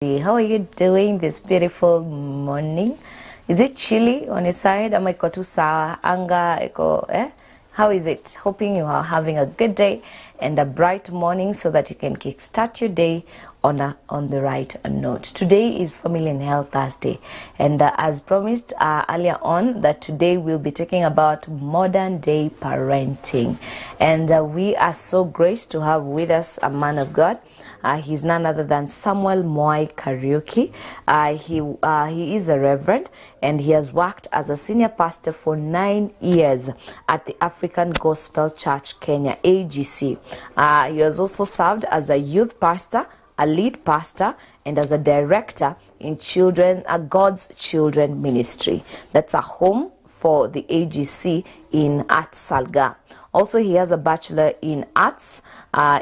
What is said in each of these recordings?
How are you doing this beautiful morning? Is it chilly on your side? Ama iko tu sawa? Anga iko How is it? Hoping you are having a good day and a bright morning so that you can kickstart your day on the right note. Today is Family and Health Thursday, and as promised earlier on, that today we'll be talking about modern day parenting, and we are so graced to have with us a man of God. He's none other than Samuel Mwai Kariuki. He is a reverend, and he has worked as a senior pastor for 9 years at the African Gospel Church Kenya, AGC. He has also served as a youth pastor, a lead pastor, and as a director in God's Children Ministry. That's a home for the AGC in Art Salga. Also, he has a bachelor in arts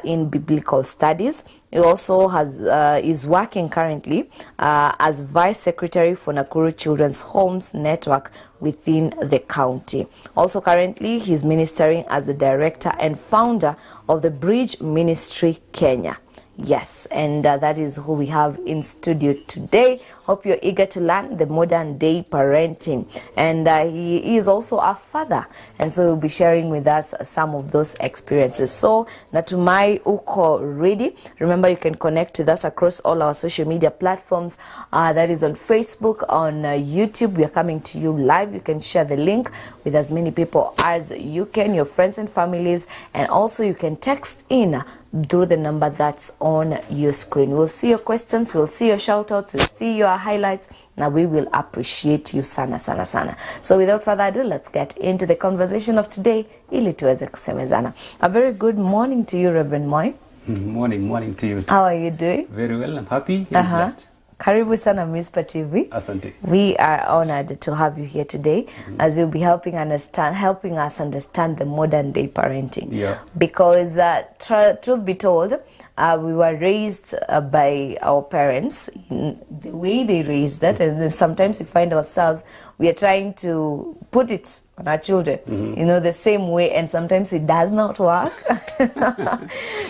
in biblical studies. He also is working currently as vice secretary for Nakuru Children's Homes Network within the county. Also, currently, he's ministering as the director and founder of the Bridge Ministry Kenya. Yes, and that is who we have in studio today. Hope you're eager to learn the modern day parenting. And he is also a father, and so he'll be sharing with us some of those experiences. So, natumai uko ready. Remember, you can connect with us across all our social media platforms. That is on Facebook, on YouTube. We are coming to you live. You can share the link with as many people as you can, your friends and families. And also, you can text in through the number that's on your screen. We'll see your questions, we'll see your shout outs, we'll see your highlights. Now we will appreciate you sana sana sana. So without further ado, let's get into the conversation of today ili tuweze kusemezana. A very good morning to you, Reverend Mwai. Morning to you. How are you doing? Very well, I'm happy and blessed. Karibu sana Mizpah Tv. Asante. We are honored to have you here today, as you'll be helping us understand the modern day parenting. Yeah. Because truth be told, we were raised by our parents in the way they raised us, and then sometimes we find ourselves we are trying to put it on our children, the same way, and sometimes it does not work.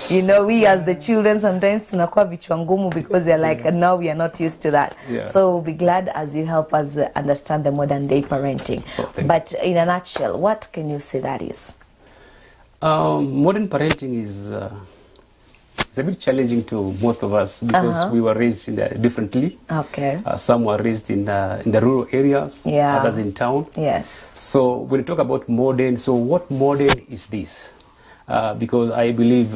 We as the children sometimes tunakuwa vichwa ngumu because they're like, now we are not used to that. Yeah. So we'll be glad as you help us understand the modern day parenting. But in a nutshell, what can you say that is? Modern parenting is it's a bit challenging to most of us because we were raised differently. Okay. Some were raised in the rural areas, others in town. Yes. So when you talk about modern, so what modern is this? Because I believe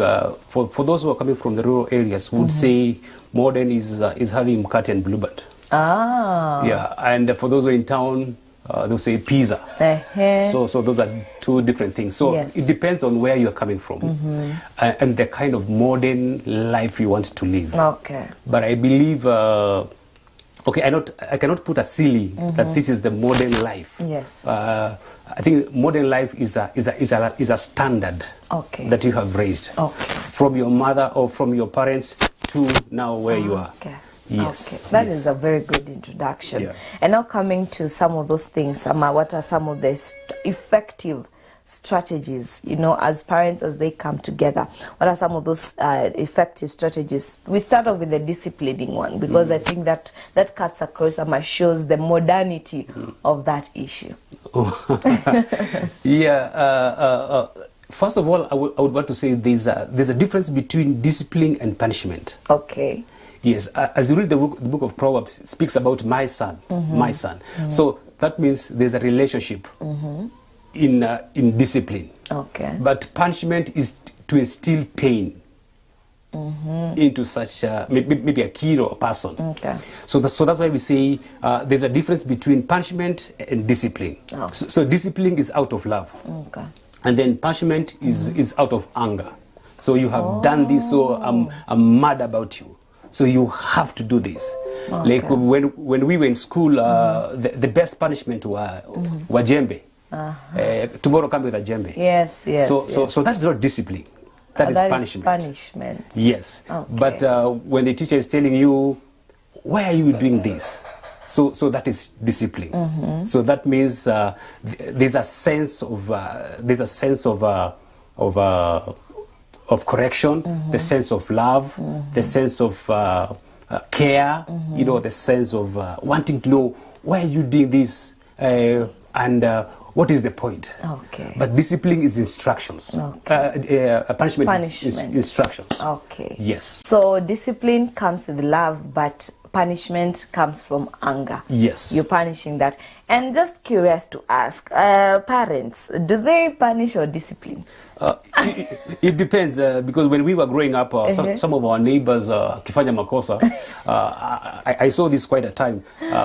for those who are coming from the rural areas would say modern is having mkate and blueband. Ah. Yeah, and for those who are in town, they'll say pizza. So those are two different things. So it depends on where you're coming from and the kind of modern life you want to live. Okay. But I believe, I cannot put a ceiling that this is the modern life. Yes. I think modern life is a standard that you have raised from your mother or from your parents to now where you are. Okay. Yes. Okay. That is a very good introduction. Yeah. And now coming to some of those things, what are some of the effective strategies, as parents, as they come together? What are some of those effective strategies? We start off with the disciplining one, because I think that cuts across and shows the modernity of that issue. First of all, I would want to say there's a difference between discipline and punishment. Okay. Yes, as you read the book of Proverbs, it speaks about my son, my son. So that means there's a relationship in discipline. Okay. But punishment is to instill pain into such maybe a kid or a person. Okay. So that's why we say there's a difference between punishment and discipline. Okay. So discipline is out of love. Okay. And then punishment is out of anger. So you have done this, so I'm mad about you. So you have to do this. Okay. Like when we were in school, the best punishment were jembe. Tomorrow come with a jembe. Yes. So that's not discipline. That is punishment. Yes. Okay. But when the teacher is telling you, why are you doing this? So that is discipline. So that means there's a sense of correction, the sense of love, the sense of care, you know, the sense of wanting to know why are you doing this and what is the point. Okay. But discipline is instructions. Okay. Punishment. Is instructions. Okay. Yes. So discipline comes with love, but punishment comes from anger. Yes. You're punishing that. And just curious to ask, parents, do they punish or discipline? It depends, because when we were growing up, some of our neighbors, kifanya makosa, I saw this quite a time,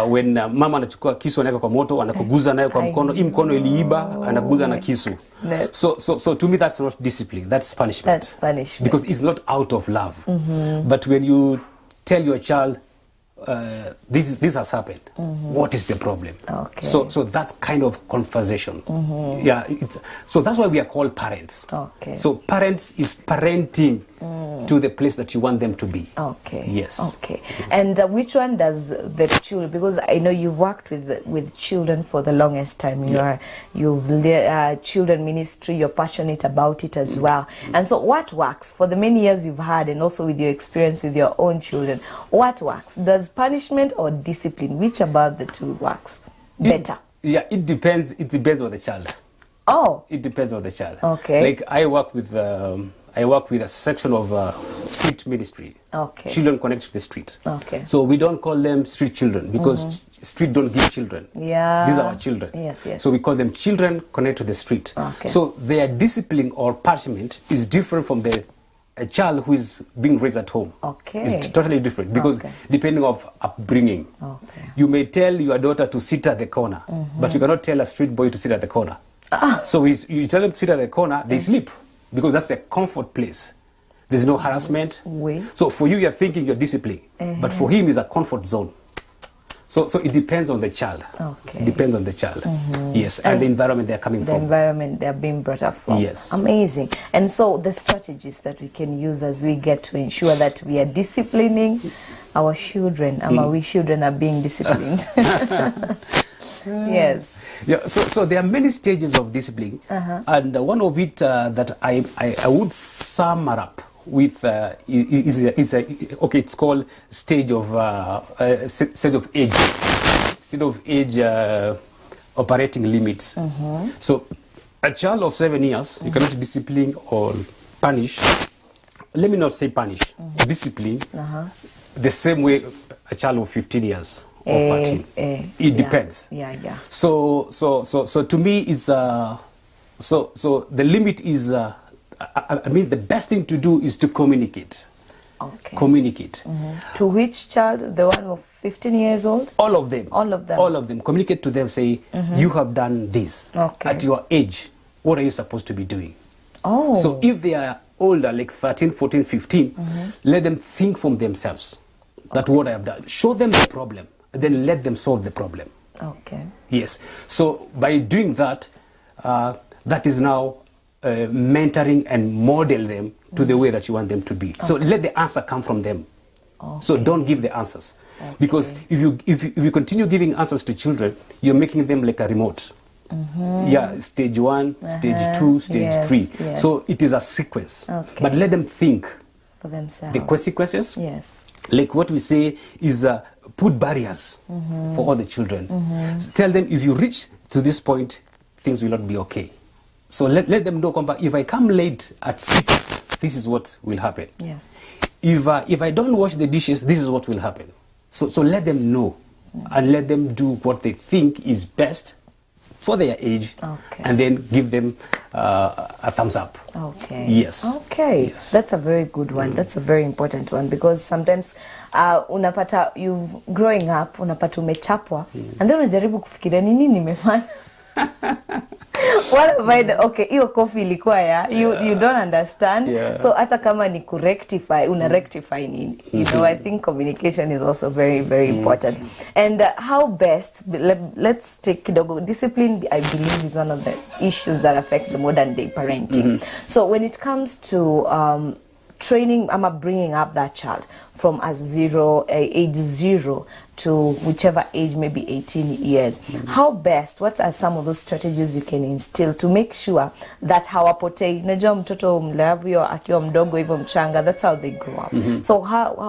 when mama anachukua kisu anaweka kwa moto, anakuguza nayo kwa mkono, hii mkono iliiba, anakuguza na kisu. So to me that's not discipline, that's punishment. That's punishment. Because it's not out of love. But when you tell your child, this has happened. What is the problem? Okay. So that's kind of conversation. Yeah. So that's why we are called parents. Okay. So parents is parenting to the place that you want them to be. Okay. Yes. Okay. And which one does the children? Because I know you've worked with children for the longest time. You've children ministry. You're passionate about it as well. And so, what works for the many years you've had, and also with your experience with your own children? What works? Does punishment or discipline? Which about the two works better? It depends. It depends on the child. Oh. It depends on the child. Okay. Like I work with a section of street ministry. Okay. Children connect to the street. Okay. So we don't call them street children because street don't give children. Yeah. These are our children. Yes, yes. So we call them children connect to the street. Okay. So their discipline or punishment is different from a child who is being raised at home. Okay. It's totally different because depending of upbringing. Okay. You may tell your daughter to sit at the corner, but you cannot tell a street boy to sit at the corner. So you tell them to sit at the corner, they sleep because that's a comfort place. There's no harassment. So for you, you're thinking you're disciplined, but for him, it's a comfort zone. So it depends on the child. Okay. It depends on the child. Yes, and the environment they're coming from. The environment they're being brought up from. Yes. Amazing. And so the strategies that we can use as we get to ensure that we are disciplining our children, and our children are being disciplined. Yes. Yeah. So there are many stages of discipline, and one of it that I would sum up with it's called stage of age operating limits. So a child of 7 years, you cannot discipline or punish. Let me not say punish, discipline the same way a child of 15 years or 13. It depends. Yeah. So to me, it's so the limit is. I mean, the best thing to do is to communicate. Okay. Communicate. To which child? The one of 15 years old? All of them. All of them. All of them. Communicate to them. Say, you have done this. Okay. At your age, what are you supposed to be doing? Oh. So if they are older, like 13, 14, 15, let them think from themselves. That what I have done. Show them the problem, and then let them solve the problem. Okay. Yes. So by doing that, that is now mentoring and model them to the way that you want them to be. So let the answer come from them. So don't give the answers, because if you continue giving answers to children, you're making them like a remote. Yeah, stage 1, stage 2, stage 3. Yes. So it is a sequence. Okay. But let them think For themselves. the consequences. Yes. Like what we say is put barriers for all the children. Tell them if you reach to this point, things will not be okay. So let them know, if I come late at 6, this is what will happen. Yes. If I don't wash the dishes, this is what will happen. So let them know and let them do what they think is best for their age, and then give them a thumbs up. Okay. Yes. Okay. Yes. That's a very good one. That's a very important one, because sometimes unapata you've growing up unapata umechapwa and then unajaribu kufikiria nini nimefanya. What about okay, hiyo coffee ilikuwa ya you don't understand. So hata kama ni rectify, una rectify nini? You know, I think communication is also very, very important. And how best, let's take kidogo, discipline, I believe, is one of the issues that affect the modern day parenting. So when it comes to training, I'm bringing up that child from age 0 to whichever age, maybe 18 years. What are some of those strategies you can instill to make sure that hawapotei? Unajua mtoto mleavu akiwa mdogo hivyo mchanga, that's how they grow up. So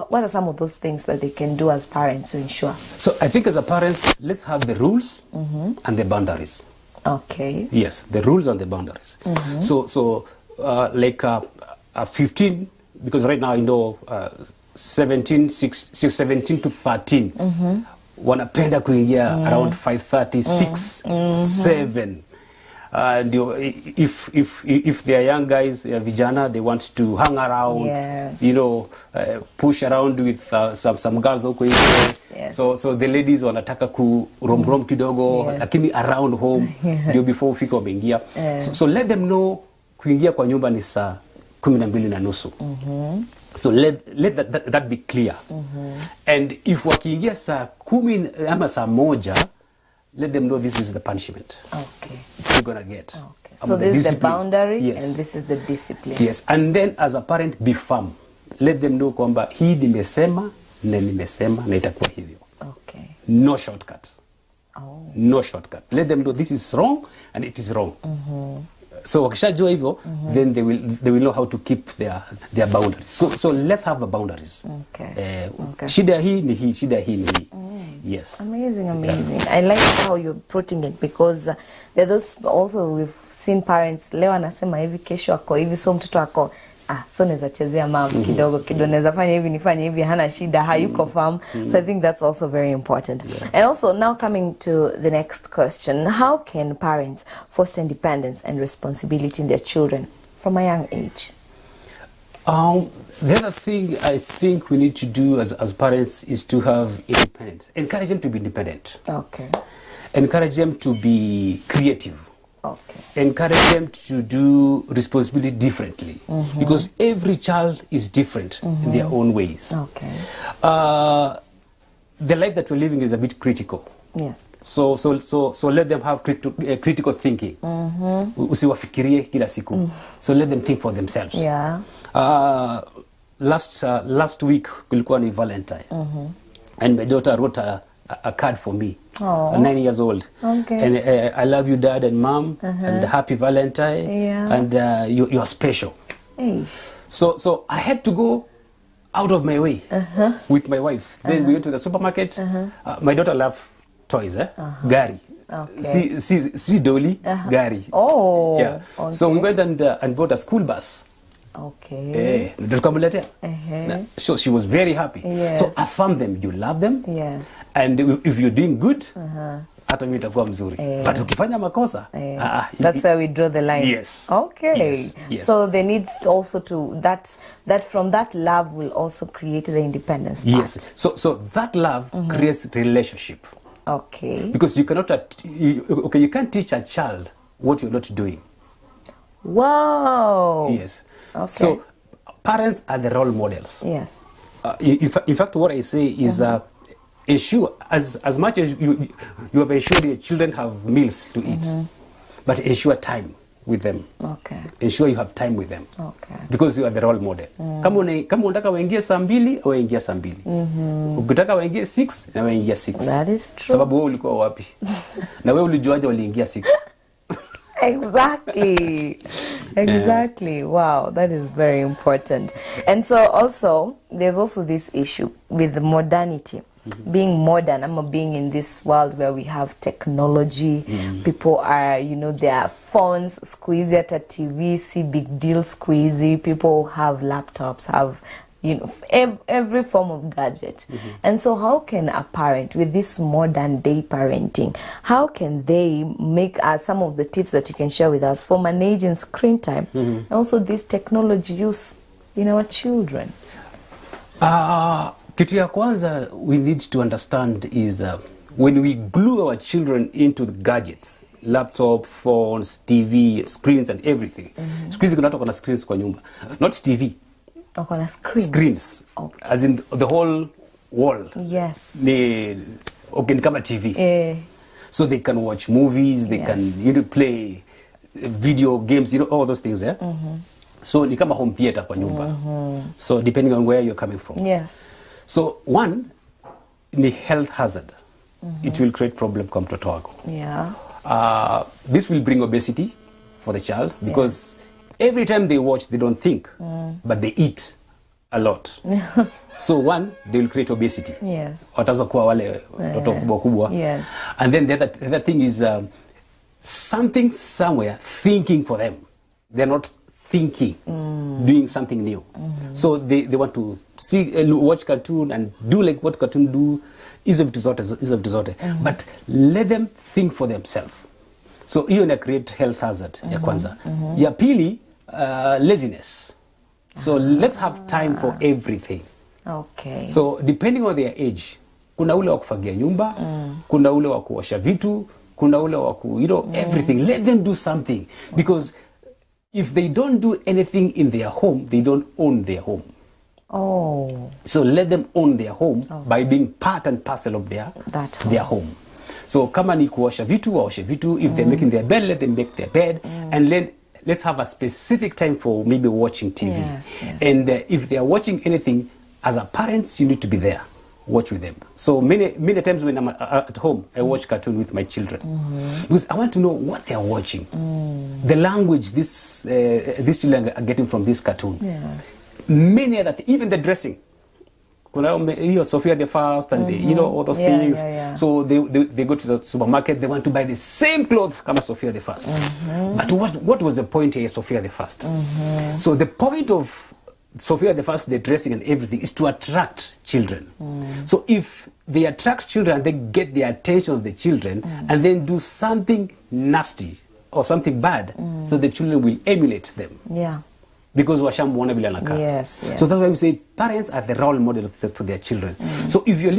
what are some of those things that they can do as parents to ensure? So I think as a parents, let's have the rules and the boundaries. Okay. Yes, the rules and the boundaries. So like 15, because right now 17 to 13 wanapenda kuingia around 5:30, 6, 7. And if they are young guys, vijana, they want to hang around, push around with some girls huko hivi. So the ladies wanataka ku rom kidogo, lakini around home ndio before ufike wameingia. So let them know kuingia kwa nyumba ni saa 12:30. So let that be clear. And if wakiingia saa 10 ama saa 1, let them know this is the punishment. Okay. You're gonna get. Okay. So this is the boundary, and this is the discipline. Yes, and then as a parent, be firm. Let them know kwamba hii nimesema na itakuwa hivyo. Okay. No shortcut. No shortcut. Let them know this is wrong and it is wrong. So wakishajua hivyo, then they will know how to keep their boundaries. So let's have the boundaries. Okay. Shida hii ni hii, shida hii ni hii. Yes. Amazing. I like how you're putting it, because there are those also, we've seen parents leo anasema hivi, kesho ako hivi, so mtoto ako so naweza chezea mom kidogo naweza fanya hivi, nifanye hivi, hana shida, hayuko farm. So I think that's also very important. And also, now coming to the next question, how can parents foster independence and responsibility in their children from a young age? The other thing I think we need to do as parents is to have independence. Encourage them to be independent. Okay. Encourage them to be creative. Okay. Encourage them to do responsibility differently, because every child is different in their own ways. Okay. The life that we're living is a bit critical. Yes. So let them have critical thinking. Usiwafikirie kila siku. So let them think for themselves. Yeah. Last week kulikuwa ni Valentine, and my daughter wrote a card for me. 9 years old. Okay. And I love you, Dad and Mom, and happy Valentine. Yeah. And you're special. Hey. So I had to go out of my way with my wife. Then we went to the supermarket. My daughter loves toys, Gari. Okay. See Dolly, Gari. Oh. Yeah. Okay. So we went and bought a school bus. Okay. So she was very happy. Yes. So affirm them, you love them. Yes. And if you're doing good, hata mimi itakuwa mzuri. But ukifanya makosa, that's where we draw the line. Yes. Okay. Yes. So there needs also to that from that love will also create the independence part. Yes. So that love creates relationship. Okay. Because you cannot you can't teach a child what you're not doing. Wow. Yes. Okay. So parents are the role models. Yes. In fact, what I say is ensure as much as you have ensured your children have meals to eat, but ensure time with them. Okay. Ensure you have time with them. Okay. Because you are the role model. Kama unataka waingie saa 2, waingia saa 2. Ukitaka waingie 6, na waingia 6. That is true. Sababu wewe ulikuwa wapi? Na wewe ulijuaje waliingia 6? Exactly. Wow, that is very important. And so also there's also this issue with the modernity. Being modern, being in this world where we have technology, people are, their phones, squeezy at a TV, see big deal squeezy, people have laptops, have, every form of gadget. And so how can a parent, with this modern day parenting, how can they make some of the tips that you can share with us for managing screen time, and also this technology use in our children? Kitu ya kwanza we need to understand is when we glue our children into the gadgets, laptop, phones, TV, screens and everything. Screens kuna watu kuna screens kwa nyumba. Not TV. Kuna screens. Screens. Okay. As in the whole wall. Yes. Ni kama TV. So they can watch movies, they can play video games, all those things, So ni kama home theater kwa nyumba. So depending on where you're coming from. Yes. So one ni health hazard. It will create problem kwa mtoto wako. Yeah. This will bring obesity for the child because every time they watch they don't think, but they eat a lot. So one, they will create obesity. Yes. Wataza kuwa wale watoto kubwa. Yes. And then the other thing is something somewhere thinking for them. They're not thinking, doing something new. So they want to see, watch cartoon and do like what cartoon do. Is of disorder. But let them think for themselves. So hiyo ina create health hazard ya kwanza. Ya pili, laziness. So let's have time for everything. Okay. So depending on their age, kuna ule wa kufagia nyumba, kuna ule wa kuosha vitu, kuna ule wa ku, everything. Let them do something. Because if they don't do anything in their home, they don't own their home. Oh. So let them own their home by being part and parcel of their home. So kama ni kuosha vitu, waoshe vitu. If they're making their bed, let them make their bed. And let's have a specific time for maybe watching TV. Yes. And if they are watching anything, as a parents, you need to be there. Watch with them. So many times when I'm at home, I watch cartoon with my children. Because I want to know what they are watching. The language these children are getting from this cartoon. Yes. Many other things, even the dressing. Sophia the First and all those things. Yeah. So they go to the supermarket, they want to buy the same clothes as Sophia the First. But what was the point here, Sophia the First? So the point of Sophia the First, the dressing and everything, is to attract children. So if they attract children, they get the attention of the children and then do something nasty or something bad, so the children will emulate them. Yeah. Because washamuona vile anakaa. Yes. So that's why we say parents are the role model to their children. So if you're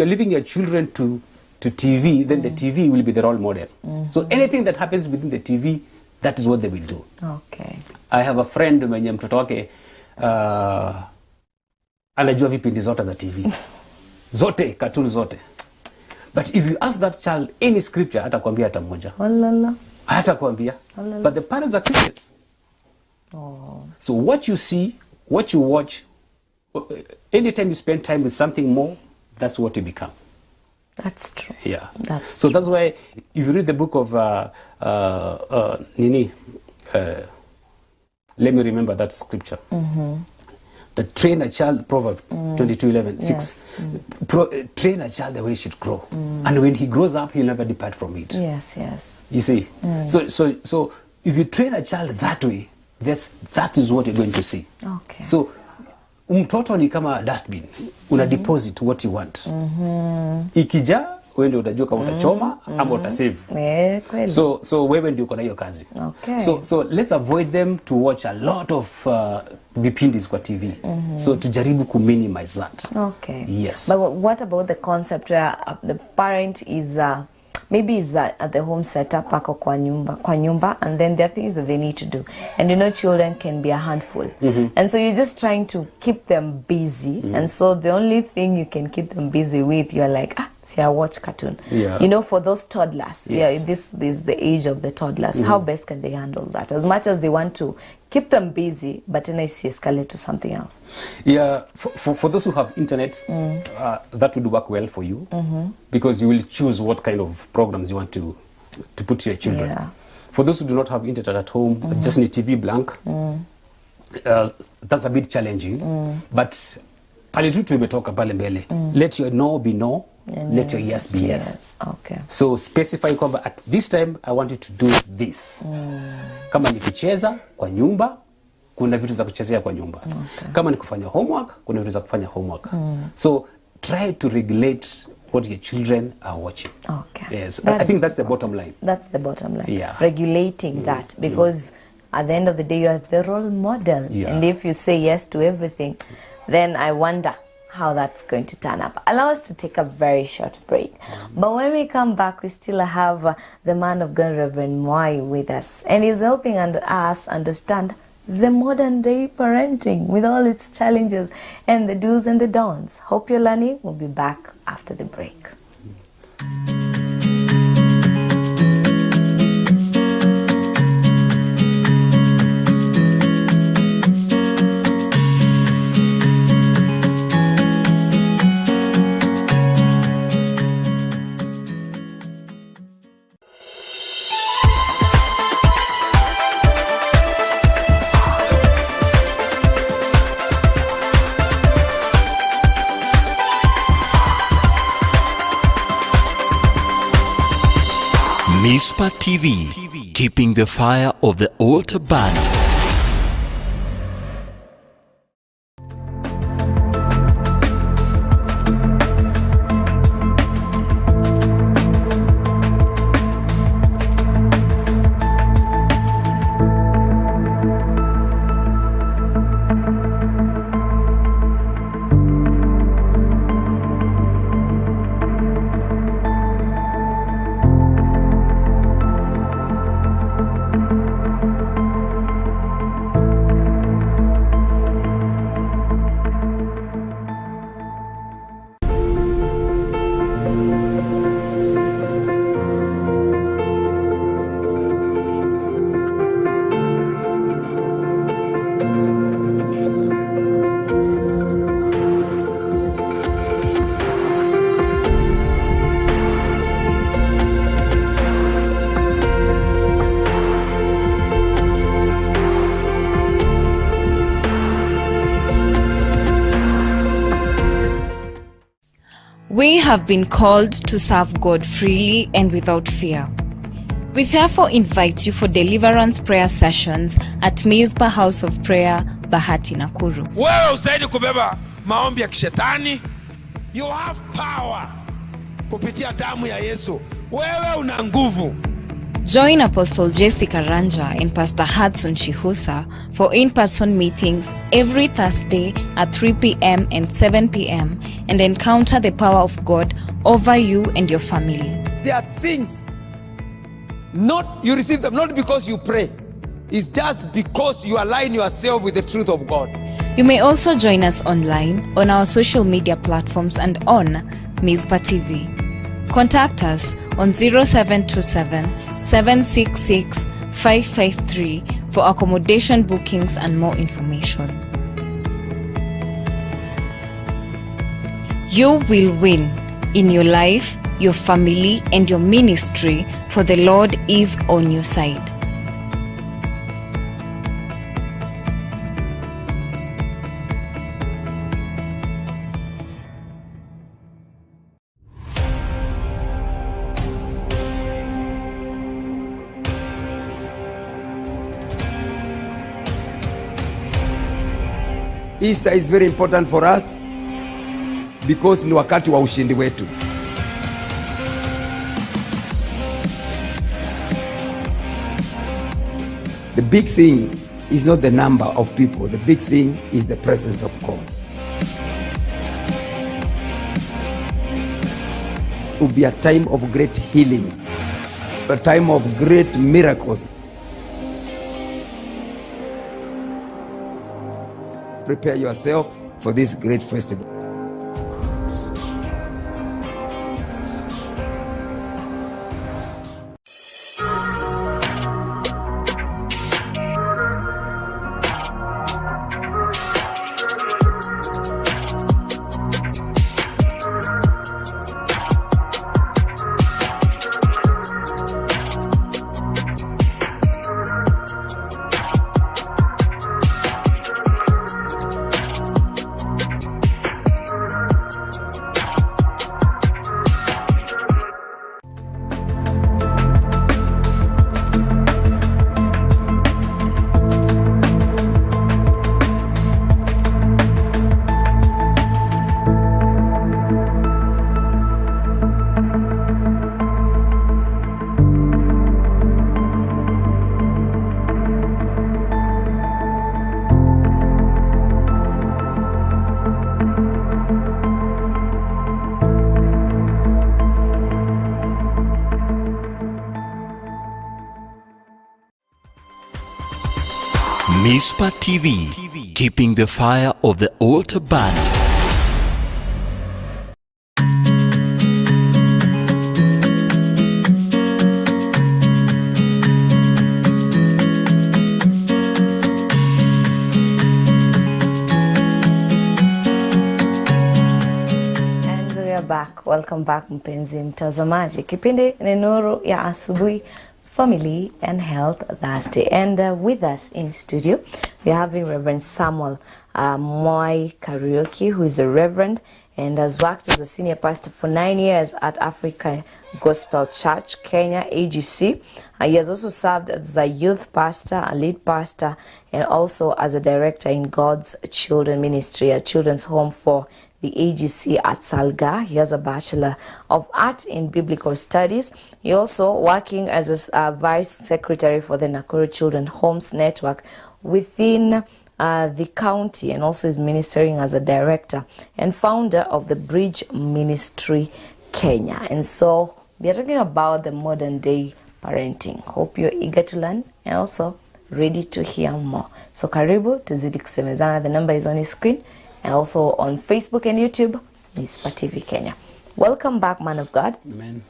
leaving your children to TV, then the TV will be the role model. So anything that happens within the TV, that is what they will do. Okay. I have a friend mwenye mtoto wake anajua vipindi zote za TV. Zote, cartoon zote. But if you ask that child any scripture, hatakwambia hata moja. Walala. Hatakwambia. But the parents are Christians. Oh. So what you see, what you watch, anytime you spend time with something more, that's what you become. That's true. Yeah. That's That's why if you read the book of let me remember that scripture. The train a child, Proverbs 22:11, 6. Train a child the way he should grow. And when he grows up, he'll never depart from it. Yes. You see? So if you train a child that way, that is what you're going to see. Okay. So mtoto ni kama dustbin. Una deposit what you want. Ikija, wewe ndio utajua kama utachoma ama utasave. Kweli. So wewe ndio uko na hiyo kazi. Okay. So let's avoid them to watch a lot of vipindis kwa TV. So tujaribu ku minimize that. Okay. Yes. But what about the concept where the parent is maybe is at the home setup ako kwa nyumba, and then there are things that they need to do, and children can be a handful, and so you're just trying to keep them busy, and so the only thing you can keep them busy with, you're like, see, I watch cartoon. Yeah. For those toddlers, yes. This is the age of the toddlers. How best can they handle that? As much as they want to keep them busy, but then I see escalate to something else. Yeah, for those who have internet, that would work well for you, because you will choose what kind of programs you want to put to your children. Yeah. For those who do not have internet at home, just need TV blank, that's a bit challenging. But pale tu tumetoka pale mbele. Let your no be no. Let your yes be yes. Okay. So specify kwamba at this time I want you to do this. Kama ni kucheza kwa nyumba, kuna vitu za kuchezea kwa nyumba. Okay. Kama ni kufanya homework, kuna vitu za kufanya homework. So try to regulate what your children are watching. Okay. Yes. I think that's the bottom line. That's the bottom line. Yeah. Regulating that, because at the end of the day, you are the role model. Yeah. And if you say yes to everything, then I wonder how that's going to turn up. Allow us to take a very short break. But when we come back, we still have the man of God, Reverend Mwai, with us. And he's helping us understand the modern day parenting with all its challenges and the do's and the don'ts. Hope you're learning. We'll be back after the break. Mizpah TV, keeping the fire of the altar burning. We have been called to serve God freely and without fear. We therefore invite you for deliverance prayer sessions at Mizpah House of Prayer, Bahati, Nakuru. Wewe ustahili kubeba maombi ya kishetani. You have power kupitia damu ya Yesu. Wewe una nguvu. Join Apostle Jessica Ranja and Pastor Hudson Chihusa for in-person meetings every Thursday at 3 p.m. and 7 p.m. and encounter the power of God over you and your family. There are things, you receive them not because you pray. It's just because you align yourself with the truth of God. You may also join us online on our social media platforms and on Mizpah TV. Contact us on 0727 766 553 for accommodation bookings and more information. You will win in your life, your family, and your ministry, for the Lord is on your side. Easter is very important for us because ni wakati wa ushindi wetu. The big thing is not the number of people. The big thing is the presence of God. It will be a time of great healing, a time of great miracles. Prepare yourself for this great festival. Mizpah TV, keeping the fire of the altar burning. And we are back. Welcome back mpenzi mtazamaji. Kipindi ni Nuru ya Asubuhi, Family and Health Thursday. And with us in studio, we are having Reverend Samuel Mwai Karaoke, who is a reverend and has worked as a senior pastor for 9 years at Africa Gospel Church, Kenya, AGC. He has also served as a youth pastor, a lead pastor, and also as a director in God's Children Ministry, a children's home for the AGC at Salga. He has a Bachelor of Art in Biblical Studies. He also working as a Vice Secretary for the Nakuru Children Homes Network within the county, and also is ministering as a director and founder of the Bridge Ministry Kenya. And so we are talking about the modern day parenting. Hope you're eager to learn and also ready to hear more. So karibu tuzidi kusemezana. The number is on your screen, and also on Facebook and YouTube, Mizpah TV Kenya. Welcome back, man of God. Amen.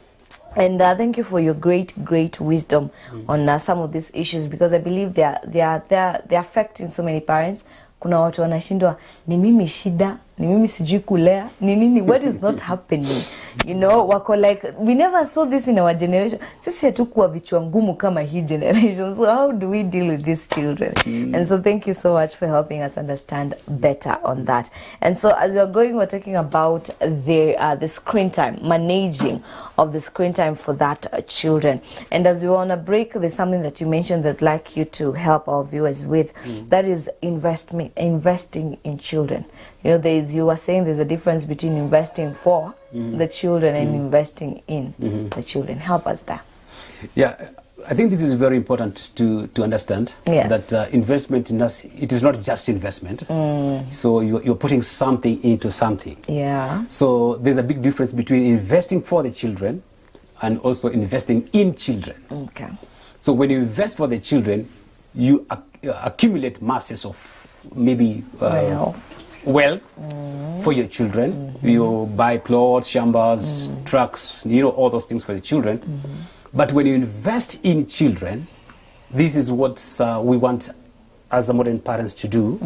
And thank you for your great wisdom on some of these issues, because I believe they're affecting so many parents. Kuna watu wanashindwa, ni mimi shida, ni mimi sijui kulea, ni nini, what is not happening? You know, wako like, we never saw this in our generation. Sisi hatukuwa vichwa ngumu kama hii generation. So how do we deal with these children? And so thank you so much for helping us understand better on that. And so as we're going, we're talking about the screen time, managing of the screen time for that children. And as we want to break, there's something that you mentioned that I'd like you to help our viewers with. That is investing in children. You know, you were saying there's a difference between investing for the children and investing in the children. Help us there. Yeah, I think this is very important to understand. Yes. That investment in us, it is not just investment. So you're putting something into something. Yeah. So there's a big difference between investing for the children and also investing in children. Okay. So when you invest for the children, you accumulate masses of maybe wealth for your children. You buy plots, shambas, trucks, you know, all those things for the children. But when you invest in children, this is what we want as a modern parents to do.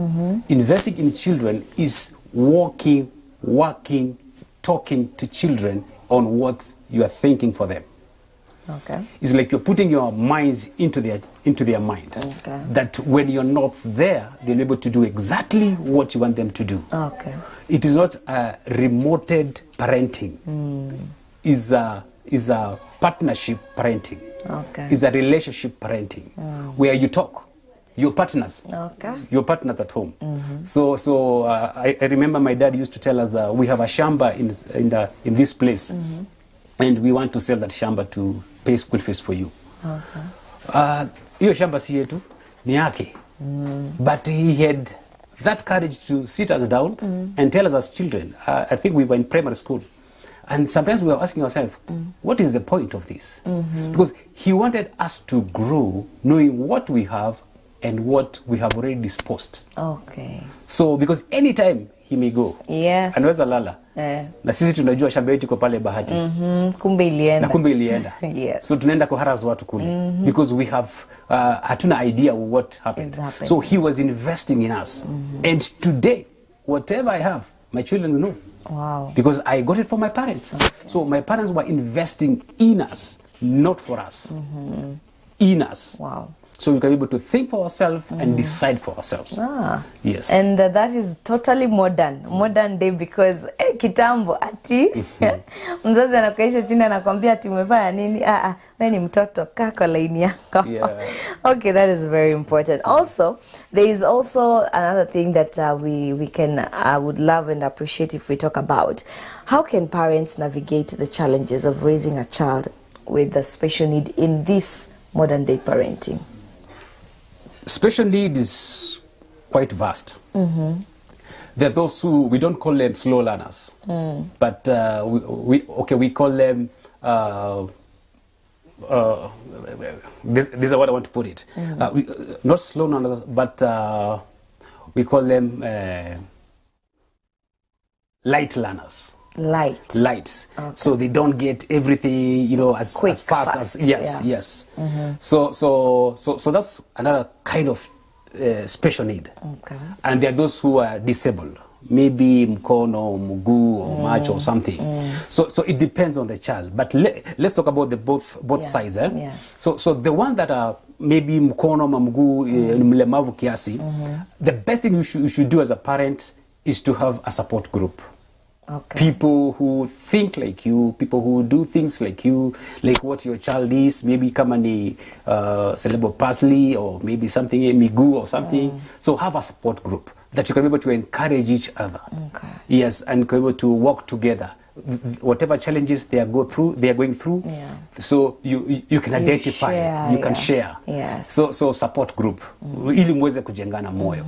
Investing in children is working, talking to children on what you are thinking for them. Okay. It's like you're putting your minds into their mind. Okay. That when you're not there, they're able to do exactly what you want them to do. Okay. It is not a remoted parenting. Is a partnership parenting. Okay. Is a relationship parenting, where you talk. Your partners. Okay. Your partners at home. So I remember my dad used to tell us that we have a shamba in this place, and we want to sell that shamba to pay school fees for you. Okay. Hiyo shamba si yetu, ni yake. But he had that courage to sit us down and tell us as children. I think we were in primary school. And sometimes we were asking ourselves, what is the point of this? Because he wanted us to grow knowing what we have and what we have already disposed. Okay. So, because anytime he may go. Yes. Anaweza lala. Na sisi tunajua shamba yetu iko pale Bahati. Kumbe ilienda. Na kumbe ilienda. Yes. So tunaenda kuharas watu kule. Because we have hatuna idea what happened. So he was investing in us. And today, whatever I have, my children know. Wow. Because I got it from my parents. Okay. So my parents were investing in us, not for us. In us. Wow. So we can be able to think for ourselves and decide for ourselves. Yes. And that is totally modern day, because kitambo ati mzazi anakuisha chini anakuambia ati umefanya nini? Wewe ni mtoto, kaa kwa laini yako. Okay, that is very important. Also, there is also another thing that we can would love and appreciate if we talk about. How can parents navigate the challenges of raising a child with a special need in this modern day parenting? Special need is quite vast. There are those who, we don't call them slow learners, but we call them, this is what I want to put it. Not slow learners, but we call them light learners. Light. Okay. So they don't get everything, you know, as fast as yes. So that's another kind of special need. Okay. And there are those who are disabled, maybe mkono, mguu, or macho or something. So it depends on the child. But let's talk about the both sides. Yes. So the one that are maybe mkono, mguu, mlemavu kiasi, the best thing you should do as a parent is to have a support group. People who think like you, people who do things like you, like what your child is, maybe kama ni cerebral palsy or maybe something, migu or something. So have a support group that you can be able to encourage each other. Yes, and be able to work together. Whatever challenges they are going through, so you can identify, you can share. Yes. So support group ili muweze kujengana moyo.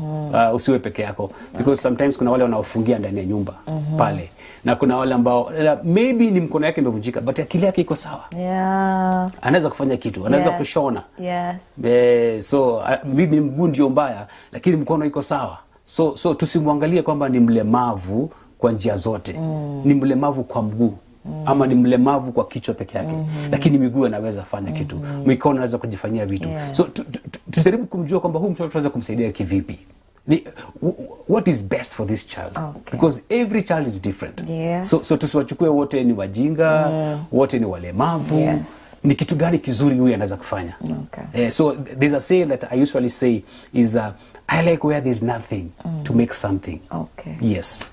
Usiwe peke yako, because sometimes kuna wale wanaofungia ndani ya nyumba pale, na kuna wale ambao maybe ni mkono yake imevunjika but akili yake iko sawa. Anaweza kufanya kitu, anaweza kushona. So maybe mguu ndio mbaya lakini mkono iko sawa. So tusimwangalie kwamba ni mlemavu kwa njia zote. Ni mlemavu kwa mguu ama ni mlemavu kwa kichwa peke yake, lakini miguu anaweza fanya kitu, mikono anaweza kujifanyia vitu. So tujaribu kumjua kwamba huyu mtoto tunaweza kumsaidia kivipi. What is best for this child? Because every child is different. So tusiwachukue wote ni wajinga, wote ni walemavu. Ni kitu gani kizuri huyu anaweza kufanya? So there's a saying that I usually say is I like where there's nothing to make something. Yes.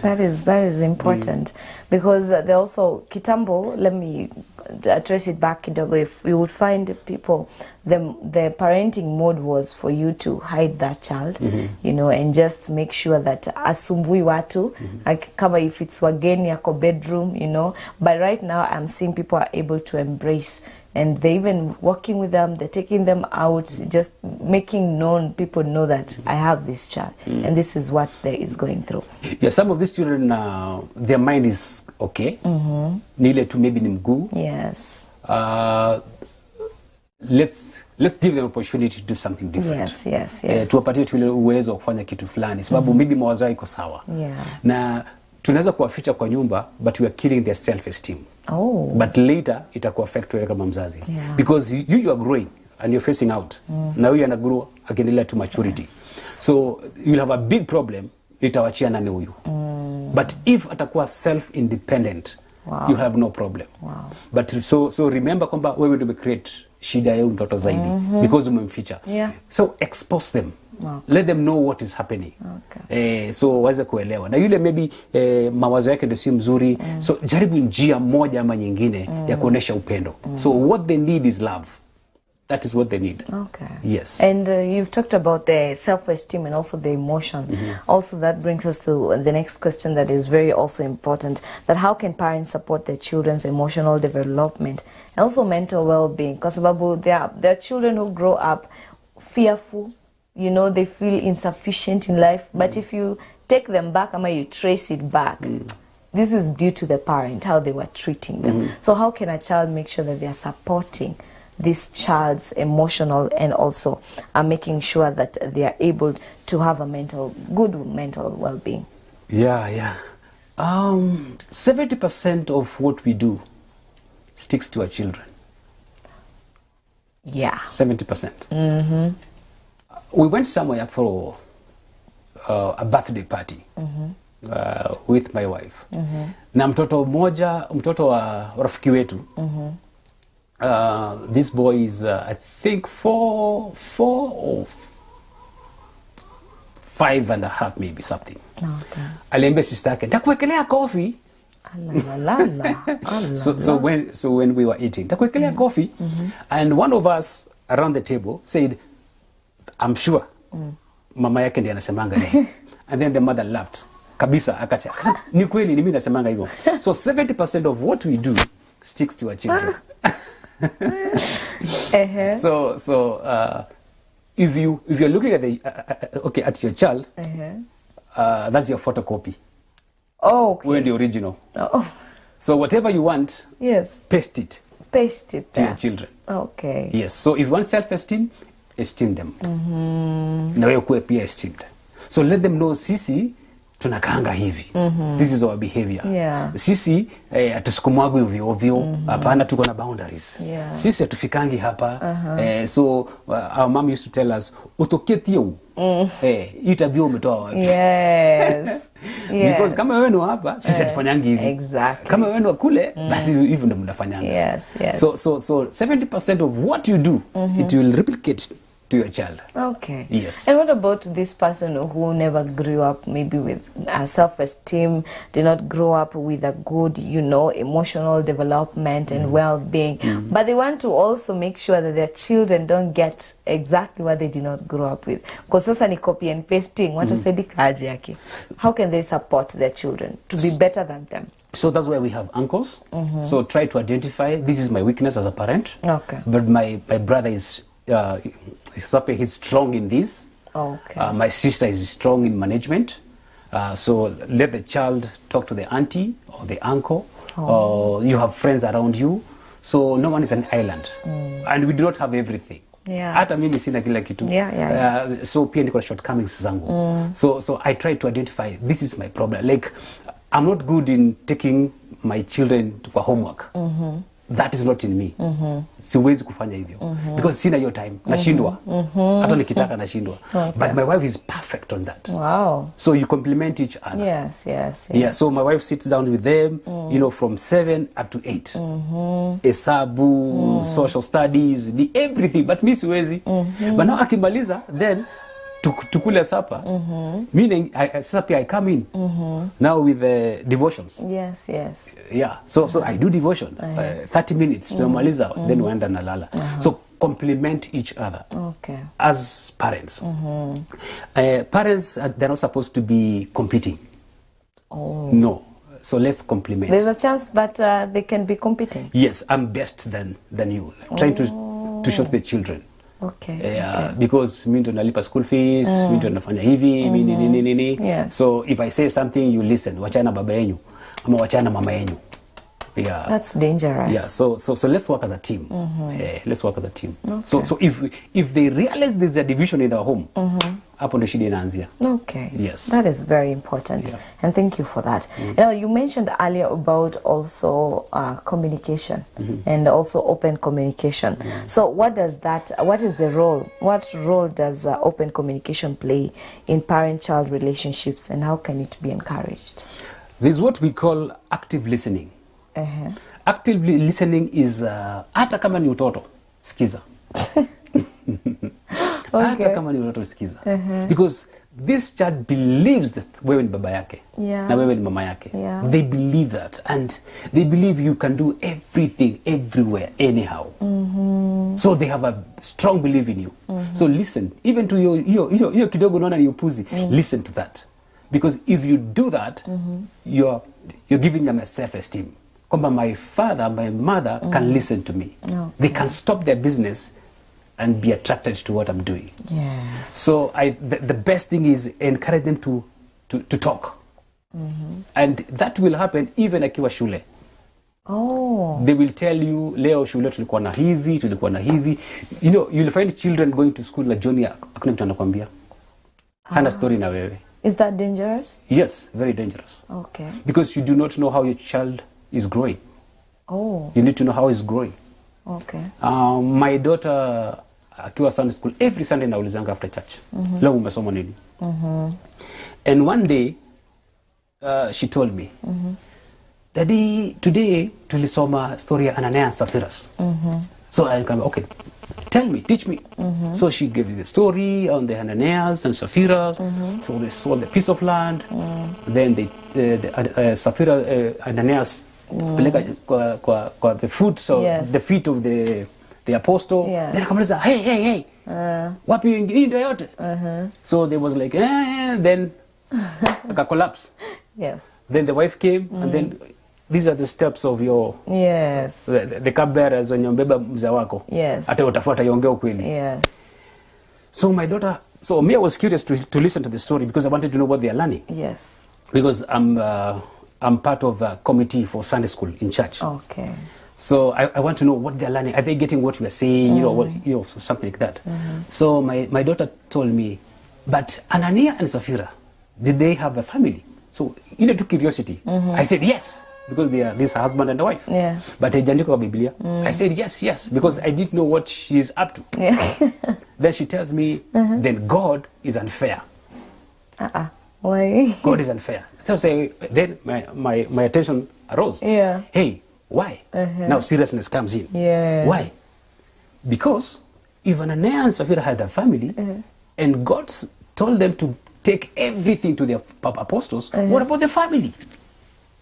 That is important because they also kitambo. Let me trace it back in a way. If you would find people, the parenting mode was for you to hide that child, you know, and just make sure that asumbui watu, like kama if it's wageni yako bedroom, you know. But right now I'm seeing people are able to embrace, and they even working with them, they're taking them out, just making people know that I have this child and this is what they is going through. Yeah, some of these children, their mind is okay. Nile tu maybe ni mguu. Yes. Let's give them opportunity to do something different. Yes. Tuwapatie tu ile uwezo wa kufanya kitu fulani sababu maybe mawazo yao iko sawa. Na tunaweza kuwaficha kwa nyumba but we are killing their self esteem. But later itaku affect wewe kama mzazi. Because you are growing and you're facing out. Na huyu anagrow akiendelea to maturity. So you'll have a big problem, itawachia nani huyu. But if atakuwa self independent, you have no problem. But so remember kwamba wewe ndio create shida ya mtoto zaidi because umemficha. So expose them. Let them know what is happening. So waweze kuelewa. Na yule maybe mawazo yake ndio si mzuri. So jaribu njia moja ama nyingine ya kuonesha upendo. So what they need is love. That is what they need. Yes. And you've talked about the self-esteem and also the emotion. Also that brings us to the next question that is very also important. That how can parents support their children's emotional development and also mental well-being? Because there are children who grow up fearful. You know, they feel insufficient in life. But if you take them back, you trace it back, this is due to the parent, how they were treating them. So how can a child make sure that they are supporting this child's emotional and also making sure that they are able to have a good mental well-being? 70% of what we do sticks to our children. 70%. We went somewhere for a birthday party with my wife. Na mtoto wa rafiki wetu. This boy is I think 4 or 5.5 maybe something. Aliambia sister yake nitakuwekelea coffee. So when we were eating nitakuwekelea coffee and one of us around the table said, I'm sure mama yake ndiye anasemanga hivyo. And then the mother laughed kabisa akacheka. Akasema ni kweli ni mimi nasemanga hivyo. So 70% of what we do sticks to our children. So if you're looking at at your child, that's your photocopy. We're the original. So whatever you want, paste it to your children. Yes. So if you want self-esteem, esteem them. Na wewe kuwe pia esteemed. So let them know sisi tunakaanga hivi. This is our behavior. Sisi hatusukumwagi ovyo ovyo. Hapana, tuko na boundaries. Sisi hatufikangi hapa. So our mom used to tell us utoketio. Hii tabia umetoa wapi? Because kama wewe ni hapa sisi hatufanyangi hivi. Kama wewe ni kule basi hivyo ndio mnafanyanga. So 70% of what you do it will replicate to your child. Okay. Yes. And what about this person who never grew up maybe with self-esteem, did not grow up with a good, emotional development and well-being, but they want to also make sure that their children don't get exactly what they did not grow up with? Because sasa ni copy and pasting. How can they support their children to be better than them? So that's why we have uncles. So try to identify, this is my weakness as a parent. Okay. But my brother is he's strong in this. Okay. My sister is strong in management. So let the child talk to the auntie or the uncle. Or you have friends around you. So no one is an island. And we do not have everything. Yeah. Hata mimi sina kila kitu. So pia niko shortcomings zangu. So I try to identify, this is my problem. Like, I'm not good in taking my children for homework. That is not in me. Siwezi kufanya hivyo. Because sina hiyo time. Nashindwa. Hata nikitaka nashindwa. But my wife is perfect on that. Wow. So you complement each other. Yes. Yeah, so my wife sits down with them, from 7 up to 8. Esabu, social studies, everything. But mi siwezi. But now akimaliza, then tukule supper. Meaning, I come in now with the devotions. Yes. Yeah, so I do devotion. 30 minutes tunamaliza, then waenda nalala. So complement each other. Okay. As parents. Parents, they're not supposed to be competing. Oh. No. So let's complement. There's a chance that they can be competing. Yes, I'm best than you. Trying to show the children. Okay. Because mi ndo nalipa school fees, mi ndo nafanya hivi, mi nini. Yes. So if I say something, you listen. Wachana baba yenyu, ama wachana mama yenyu. Yeah. That's dangerous. Yeah. So let's work as a team. Let's work as a team. Okay. So if they realize there's a division in their home, hapo ndo shida inaanzia. Okay. Yes. That is very important. Yeah. And thank you for that. Now, you mentioned earlier about also communication and also open communication. So what is the role? What role does open communication play in parent-child relationships, and how can it be encouraged? This is what we call active listening. Active listening is hata kama ni utoto, sikiza. Hata kama ni utoto, sikiza. Because this child believes that wewe ni baba yake na wewe ni mama yake. They believe that, and they believe you can do everything, everywhere, anyhow. So they have a strong belief in you. So listen, even to your kidogo naona ni upuzi, listen to that. Because if you do that, you're giving them a self-esteem. Kwamba my father, my mother can listen to me. Okay. They can stop their business and be attracted to what I'm doing. Yes. So the best thing is encourage them to talk. And that will happen even akiwa shule. Oh. They will tell you, leo shule tulikuwa na hivi. You'll find children going to school na Johnny hakuna mtu anakuambia. Hana story na wewe. Is that dangerous? Yes, very dangerous. Okay. Because you do not know how your child is growing. Oh. You need to know how it's growing. Okay. My daughter akiwa Sunday school, every Sunday naulizanga after church. Leo umesoma nini? And one day she told me, Daddy, today tulisoma story ya Ananias and Sapphira. So I come, okay, tell me, teach me. So she gave me the story on the Ananias and Sapphira. So they sold a piece of land. Then the Sapphira, Ananias, kwa the foot, so the feet of the apostle. Then akamaliza, hey, wapi hii ndio yote? So they was like, then collapse. Yes. Then the wife came, and then these are the steps of your the cupbearers when yombeba mzee wako. Hata utafuata yongea ukweli. Yes. So my daughter, so me, I was curious to listen to the story because I wanted to know what they are learning. Yes. Because I'm part of a committee for Sunday school in church. Okay. So I want to know what they're learning. Are they getting what we are saying? Something like that. So my daughter told me, but Anania and Sapphira, did they have a family? So in a curiosity, I said yes, because they are this husband and wife. Yeah. But Biblia, I said yes, because I didn't know what she's up to. Yeah. Then she tells me, then God is unfair. Why? God is unfair. So then my attention arose. Yeah. Hey, why? Now seriousness comes in. Yeah. Why? Because if Ananias and Sapphira had a family, and God told them to take everything to the apostles, what about the family?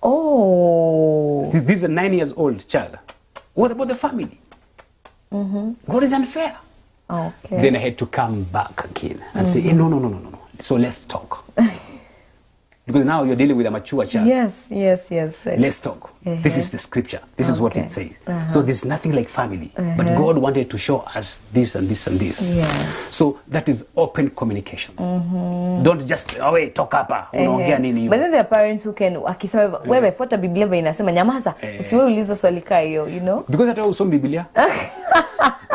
Oh. This is a 9 years old child. What about the family? God is unfair. Okay. Then I had to come back again and say, no. So let's talk. Because now you're dealing with a mature child. Yes. Let's talk. This is the scripture. This is what it says. So there's nothing like family. But God wanted to show us this and this and this. Yeah. So that is open communication. Don't just, talk hapa. Unaongea nini? But then there are parents who can, akisema, wewe fuata Biblia vile inasema, nyamaza, usiwe uliza swali kaa hiyo, you know? Because hata usomi Biblia.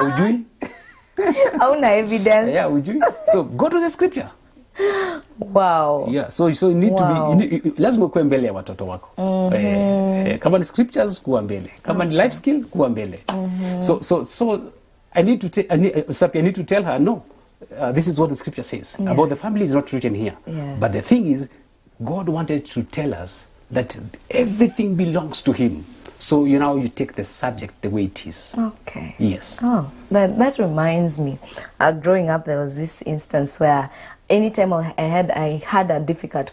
Ujui? Hauna evidence. Yeah, ujui. So go to the scripture. Wow. Yeah, so you need to be, lazima kuwa mbele ya watoto wako. Kama ni scriptures, kuwa mbele. Kama ni life skill, kuwa mbele. So I need to tell her, no, this is what the scripture says. About the family is not written here. But the thing is, God wanted to tell us that everything belongs to him. So you take the subject the way it is. Okay. Yes. Oh, that reminds me. Growing up, there was this instance where anytime I had a difficult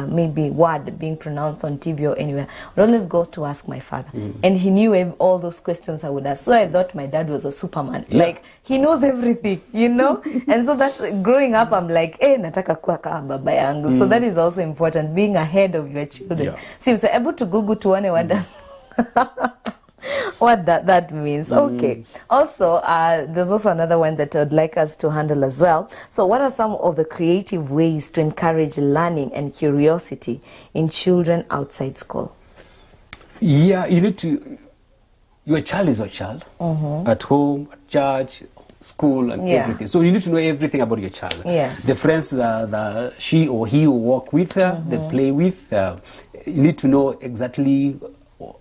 maybe word being pronounced on TV or anywhere, I would always go to ask my father. And he knew all those questions I would ask. So I thought my dad was a Superman. Like, he knows everything, you know? And so that's, growing up, I'm like, nataka kuwa kama baba yangu. So that is also important, being ahead of your children. So you're able to Google tuone what does... what that means. Okay. Also, there's also another one that I'd like us to handle as well. So what are some of the creative ways to encourage learning and curiosity in children outside school? Yeah, you need to, your child is your child. At home, at church, school, and everything. So you need to know everything about your child. Yes. The friends that she or he will walk with, they play with. You need to know exactly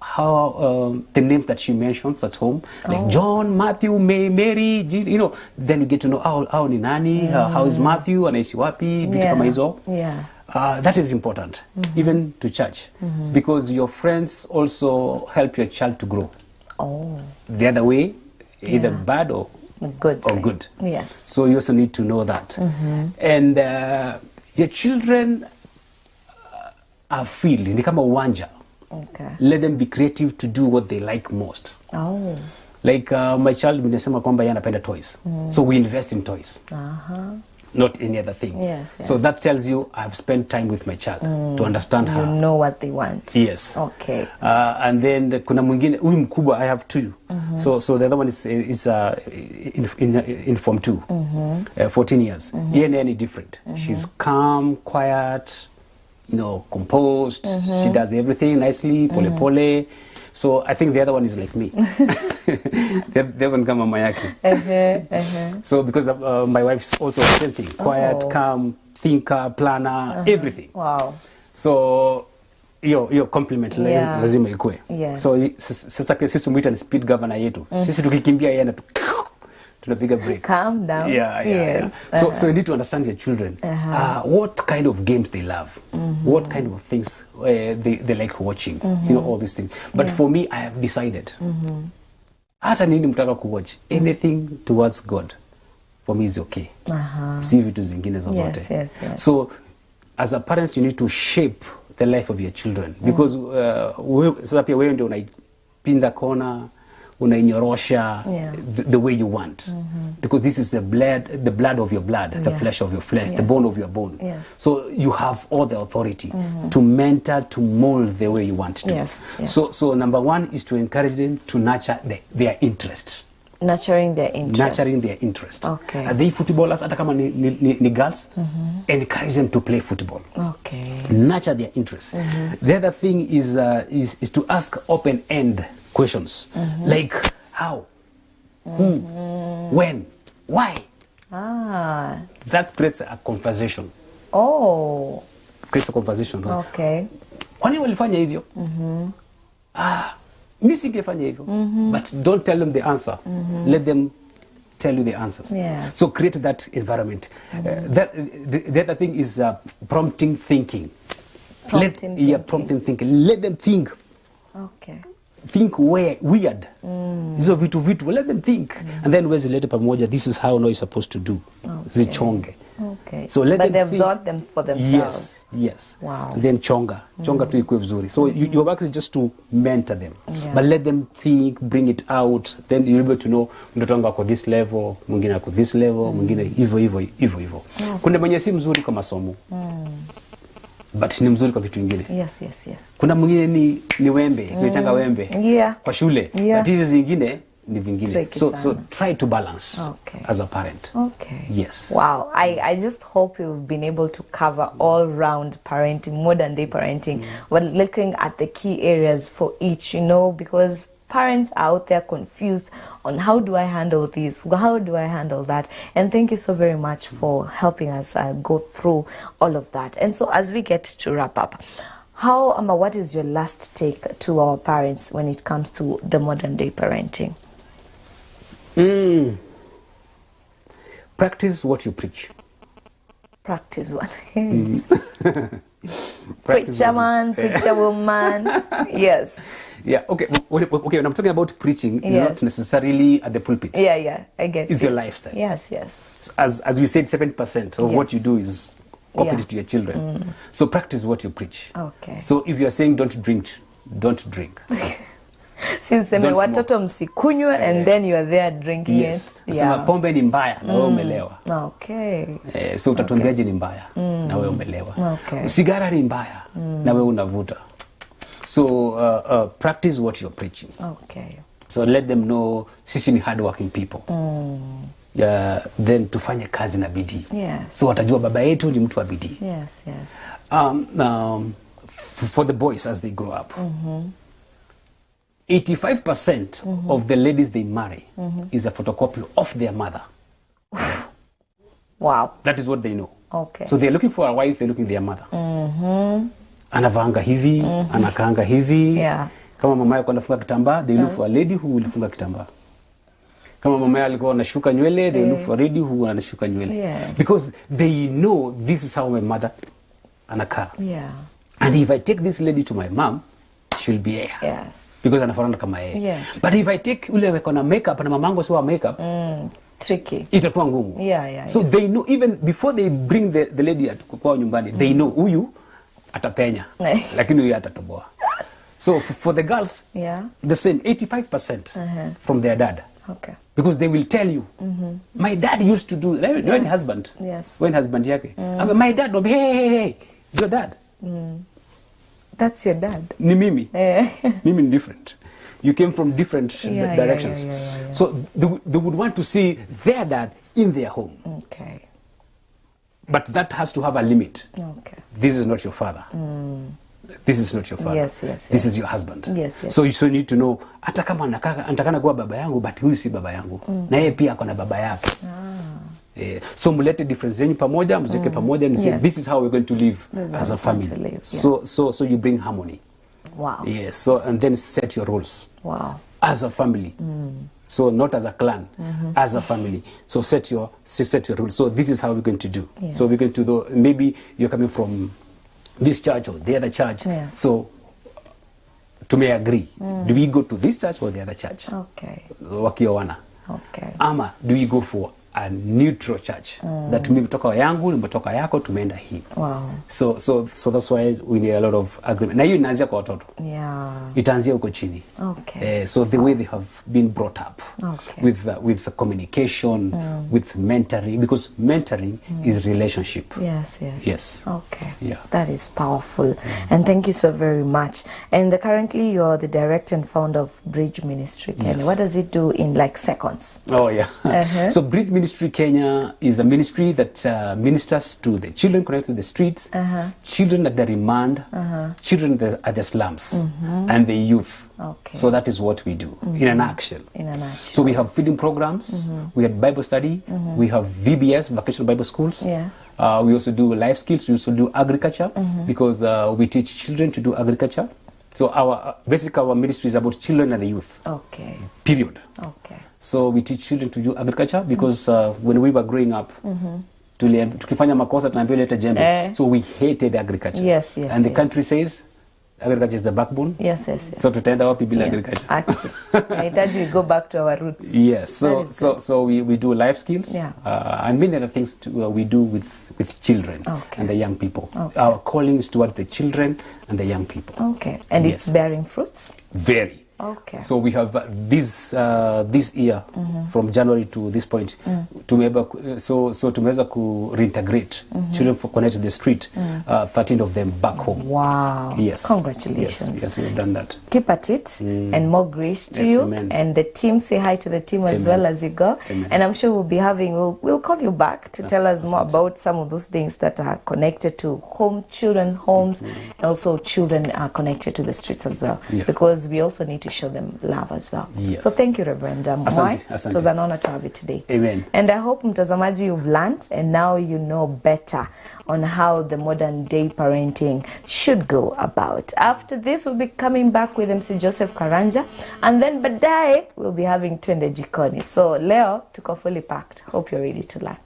how the names that she mentions at home, like John, Matthew, Mary, then you get to know how ni nani, how is Matthew, anaishi wapi, vitu kama hizo. That is important, even to church, because your friends also help your child to grow. The other way, either bad or good. Yes. So you also need to know that. And your children are free, ni kama Wanja. Okay. Let them be creative to do what they like most. Like my child, nimesema kwamba yeye anapenda toys. So we invest in toys. Not any other thing. Yes. So that tells you I've spent time with my child to understand her. You know what they want. Yes. Okay. And then kuna mwingine, huyu mkubwa, I have two. So the other one is in Form 2, 14 years. Yeye ni different. She's calm, quiet, composed. She does everything nicely, pole. So I think the other one is like me. They haven't come mama yake. So because my wife's also the same thing, quiet, calm, thinker, planner, everything. Wow. So your compliment lazima ikue. Yes. So sasa pia sisi tumuita ni speed governor yetu. Sisi tukikimbia yeye tunapiga break. Calm down. Yeah. So you need to understand your children. What kind of games they love. What kind of things they like watching. All these things. But for me, I have decided. Hata nini mtaka kuwatch. Anything towards God. For me is okay. Si vitu zingine zozote. Yes. So as a parent, you need to shape the life of your children. Because sasa pia wewe ndio unaipinda kona, unainyorosha the way you want. Because this is the blood of your blood, the flesh of your flesh, the bone of your bone. So you have all the authority to mentor, to mold the way you want to. So number one is to encourage them to nurture their interest. Nurturing their interest. Okay. Are they footballers? Hata kama ni girls, encourage them to play football. Okay. Nurture their interest. The other thing is to ask open-end questions. Like how, who, when, why. That creates a conversation. Creates a conversation. Okay. Kwa nini walifanya hivyo? Mimi singefanya hivyo. But don't tell them the answer. Let them tell you the answers. So create that environment. The other thing is prompting thinking. Prompting thinking. Let them think. Okay. think weird. Hizo vitu, let them think. And then wezilete pamoja, this is how now you're supposed to do. Zichonge. Okay. So let but them they've thought them for themselves. Yes. Wow. And then chonga tu ikuwe vizuri. So your work is just to mentor them. But let them think, bring it out. Then you're able to know mtoto wangu ako this level, mwingine ako this level, mwingine hivyo. Kuna mwenye si mzuri kwa masomo. But ni mzuri kwa kitu kingine. Yes. Kuna mwingine ni wembe, kuitanga wembe. Kwa shule. But hizi zingine ni vingine. So try to balance as a parent. Okay. Yes. Wow. I just hope you've been able to cover all round parenting, modern day parenting. We're looking at the key areas for each, because parents are out there confused on how do I handle this, how do I handle that. And thank you so very much for helping us go through all of that. And so as we get to wrap up, what is your last take to our parents when it comes to the modern day parenting? Practice what you preach. Practice what? Preacher man, preacher woman. Yes. Yeah, okay. When I'm talking about preaching, it's not necessarily at the pulpit. Yeah, I get it. It's your lifestyle. Yes. So as we said, 7% of what you do is copied to your children. So practice what you preach. Okay. So if you are saying don't drink. Si useme watoto msikunywe and then you are there drinking it. Sema pombe ni mbaya na wewe umelewa. Okay. So utatuambiaje ni mbaya na wewe umelewa. Okay. Sigara ni mbaya na wewe unavuta. So practice what you're preaching. Okay. So let them know sisi ni hardworking people. Then tufanye kazi na bidii. Yes. So watajua baba yetu ni mtu wa bidii. Yes. For the boys as they grow up. 85% of the ladies they marry is a photocopy of their mother. Wow. That is what they know. Okay. So they're looking for a wife, they're looking for their mother. Anavanga hivi, anakaanga hivi. Yeah. Kama mama yako anafunga kitambaa, they look for a lady who will funga kitambaa. Kama mama yako alikuwa anashuka nywele, they look for a lady who anashuka nywele. Yeah. Because they know this is how my mother anakaa. Yeah. And if I take this lady to my mom, she'll be here. Yes. Because anafanana kama yeye. Yes. But if I take ule weko na makeup na mamangu sio makeup, tricky. Itakuwa ngumu. Yeah. So they know even before they bring the lady kwa nyumbani, they know huyu atapenya. Lakini huyu atatoboa. So for the girls, the same 85% from their dad. Okay. Because they will tell you, my dad used to do when husband. Yes. When husband yake. My dad will be, hey, your dad. That's your dad. Ni mimi. Mimi ni different. You came from different directions. Yeah. So they would want to see their dad in their home. Okay. But that has to have a limit. Okay. This is not your father. This is not your father. Yes. This is your husband. Yes. So you need to know, hata kama anatakana kuwa baba yangu, but huyu si baba yangu. Na yeye pia akona baba yake. So mulete difference zenyu pamoja, mzike pamoja, and say this is how we're going to live as a family. So you bring harmony. Wow. Yes. So and then set your roles. Wow. As a family. So not as a clan, as a family. So set your rules. So this is how we're going to do. Yes. So we're going to do, maybe you're coming from this church or the other church. Yes. So to may agree, do we go to this church or the other church? Okay. Wakioana. Okay. Ama do we go for a neutral church that mimi kutoka yangu nimetoka yako tumeenda hii. Wow. So that's why we need a lot of agreement. Na hiyo inaanzia kwa watoto. Yeah. Itaanzia huko chini. Okay. So the way they have been brought up with the communication, with mentoring, because mentoring is relationship. Yes. Okay. Yeah. That is powerful. And thank you so very much. And currently you're the director and founder of Bridge Ministry Kenya. Yes. What does it do in like seconds? Oh yeah. So Bridge Ministry Kenya is a ministry that ministers to the children connected to the streets, children at the remand, children at the slums, and the youth. Okay. So that is what we do in a nutshell. So we have feeding programs, we have Bible study, we have VBS, Vocational Bible Schools. Yes. We also do life skills, we also do agriculture, because we teach children to do agriculture. So our ministry is about children and the youth. Okay. Period. Okay. So we teach children to do agriculture because when we were growing up, tukifanya makosa tunaambiwa leta jembe. So we hated agriculture. Yes. And the country says, agriculture is the backbone. Yes. So tutaenda wapi bila agriculture? Actually, we go back to our roots. Yes. So we do life skills, and many other things we do with children and the young people. Our calling is toward the children and the young people. Okay. And it's bearing fruits? Very. Okay. So we have this year, from January to this point, tumeweza ku reintegrate children for connect to the street, 13 of them back home. Wow. Yes. Congratulations. Yes, we have done that. Keep at it, and more grace to you. Amen. And the team, say hi to the team as well as you go. Amen. And I'm sure we'll call you back to tell us more about some of those things that are connected to children homes, and also children are connected to the streets as well. Yeah. Because we also need to show them love as well. Yes. So thank you, Reverend Mwai. Asante. It was an honor to have you today. Amen. And I hope, mtazamaji, you've learned and now you know better on how the modern day parenting should go about. After this, we'll be coming back with MC Joseph Karanja, and then baadaye we'll be having Twende Jikoni. So leo tuko fully packed. Hope you're ready to learn.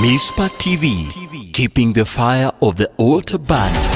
Mizpah TV, keeping the fire of the altar burning.